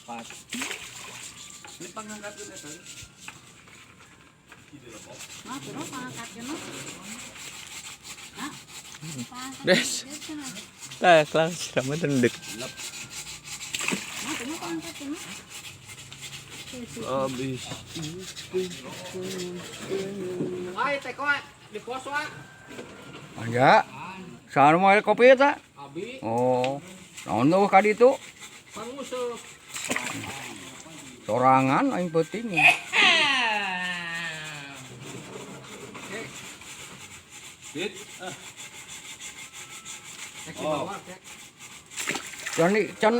4. Ini pangangkat yun ito. Pero pangangkat yun, no? Des. Lah, kelas Ramadan dek. Pangangkat yun, no? Habis. Ay, teko, di poso ah. Enggak. Sana mau kopi ya, Abi, Oh. Naon tuh ka ditu? pangusok. Sorangan aing penting. Dit. Cek di bawah, cek. Can